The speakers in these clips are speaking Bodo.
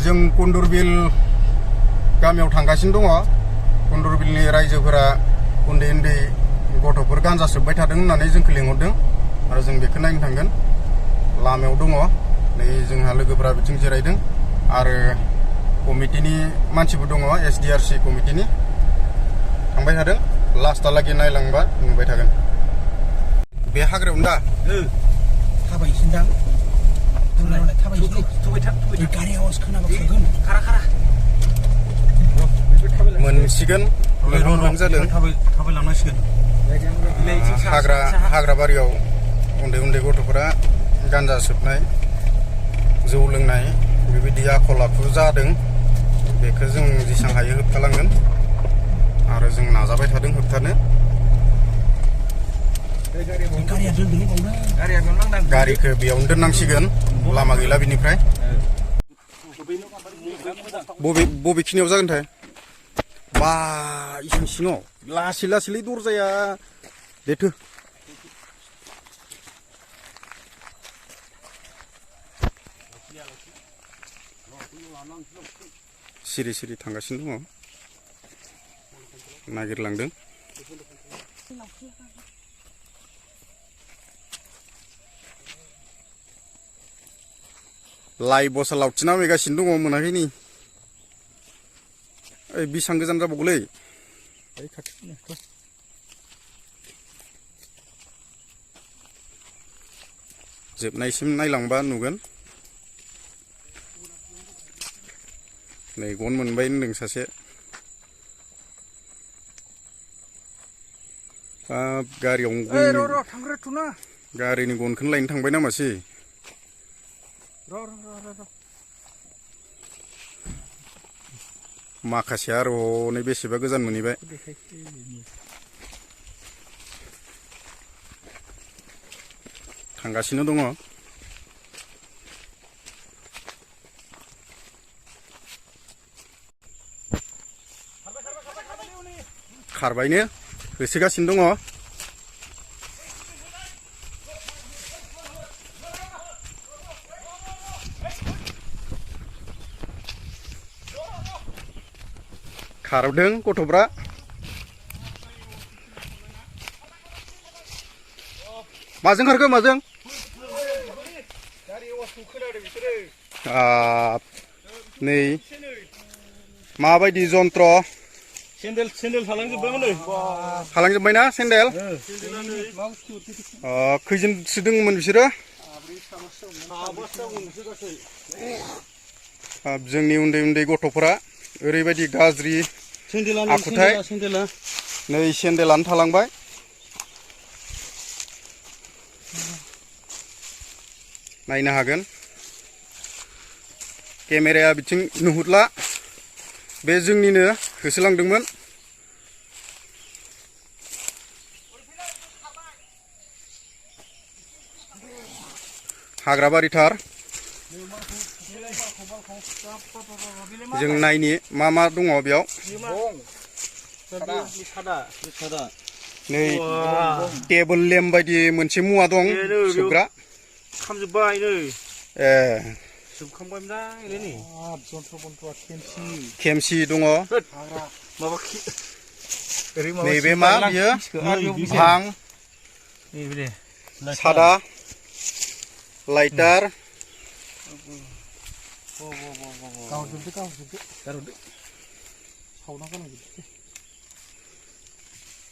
जों कुन्दुरबिल गामियाव थांगासिनो दङ। कुन्दुरबिलनि रायजोफोरा उन्दै उन्दै गथ'फोर गान्जा सोबबाय थादों होननानै जोंखौ लिंहरदों आरो जों बेखौ नायनो थांगोन। लामायाव दङ नै जोंहा लोगोफोरा बिथिं जिरायदों आरो कमिटिनि मानसिबो दङ, SDRC कमिटिनि थांबाय थादों। लास्टहालागै नायलांबा नुबाय थागोन। बे हाग्रायावनो दा थाबायसिनदां गारि आवाज खोनाबा खारगोन। मोनसिगोन जादों। थाबायलांनांसिगोन। हाग्रा बारियाव उन्दै उन्दै गथ'फोरा गान्जा सोबनाय, जौ लोंनाय बेबायदि आखल आखु जादों। बेखौ जों जेसां हायो होबथालांगोन आरो जों नाजाबाय थादों होबथानो। गारिखौ बेयावनो दोननांसिगोन, लामा गैला बिनिफ्राय। बबेखिनियाव जागोनथाय? बा इसिं सिङाव लासै लासैलै दरजाया देथो। सिरि सिरि थांगासिनो दङ, नागिरलांदों। लाइ बसा लावथिना मेगासिनो दङ, मोनाखै नै। ओइ बेसां गोजान जाबावगौलै? जोबनायसिम नायलांबा नुगोन। नै गन मोनबाय होनदों सासे। गारियाव गारिनि गनखौनो लायनो थांबाय नामासै? माखासे आरो हनै बेसेबा गोजान मोनहैबाय। थांगासिनो दङ। खारबायनो होसोगासिनो दङ। खारदों गथ'फ्रा। माजों खारखो माजों? नै माबायदि जन्त्र? सेन्देल थालांजोब्बायना सेन्देल? खैजोनसो दंमोन बिसोरो? जोंनि उन्दै उन्दै गथ'फोरा ओरैबायदि गाज्रि आखुथाय। नै सेन्देलानो थालांबाय। नायनो हागोन, केमेराया बिथिं नुहुरला। बे जोंनिनो होसोलांदोंमोन। हाग्रा बारिथार। जों नायनि मा मा दङ बेयाव। नै टेबोल लेम्प बायदि मोनसे मुवा दं सोबग्रा। खामजोब्बाय नै। खेमसि दङ। नैबे मा बियो? भां, सादा, लाइटार।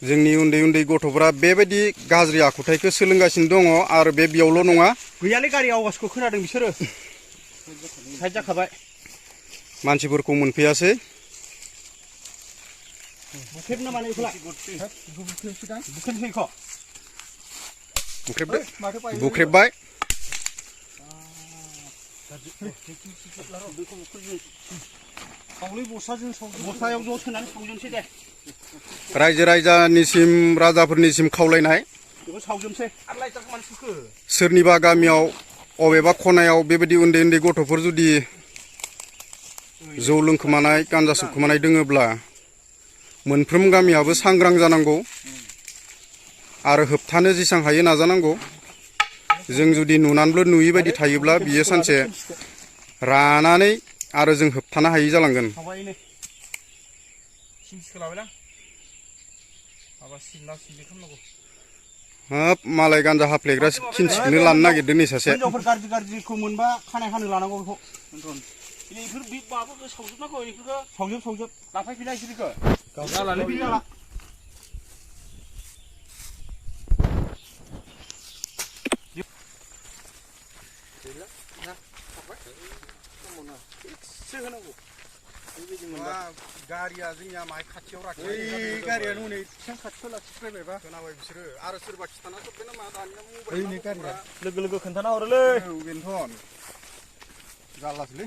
जोंनि उन्दै उन्दै गथ'फोरा बेबायदि गाज्रि आखुथायखौ सोलोंगासिनो दङ आरो बेयावल' नङा। गैयालै, गारि आवाजखौ खोनादों बिसोरो। साइड जाखाबाय। मानसिफोरखौ मोनफैयासै। बुख्रेबबाय। रायजो राजानिसिम, राजाफोरनिसिम खावलायनाय, सोरनिबा गामियाव अबेबा खनायाव बेबायदि उन्दै उन्दै गथ'फोर जुदि जौ लोंखोमानाय, गान्जा सोबखोमानाय दोङोब्ला मोनफ्रोम गामियाबो सांग्रां जानांगौ आरो होबथानो जेसां हायो नाजानांगौ। जों जुदि नुनानैबो नुयि बायदि थायोब्ला बियो सानसे रानानै आरो जों होबथानो हायि जालांगोन। थांबाय नै सिमसिखौ लाबायलां माबा सिनला सिनलि खालामनांगौ। हाब मालाय गान्जा हाफ्लेग्रा खिनसिखौनो लानो नागिरदों नै सासे। हिनजावफोर गाज्रि गाज्रिखौ मोनबा खानाय हानो लानांगौ बेखौ। बेफोर बे माबाफोरखौ सावजोबनांगौ बेफोरखौ सावजोब लांफैफिनला बिसोरखौ गावजालालै बे जाला होनांगौ बेबायदि मोनबा गारिया जोंनिया माहाय खाथियाव ओइ गारियानो हनै बेसेबां खाथियाव लाखिस्रायबायबा खोनाबाय बिसोरो आरो सोरबा खिथाना जोब्बाय नामा दानिया ओइ नै मबाइल गारिया लोगो लोगो खोन्थाना हरोलै बेनोथ' जारलासोलै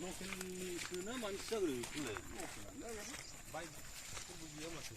लकेलनिखौनो मानसि जाग्रो बेखौलाय लकेलानो बाइकफोरबो गैया माथो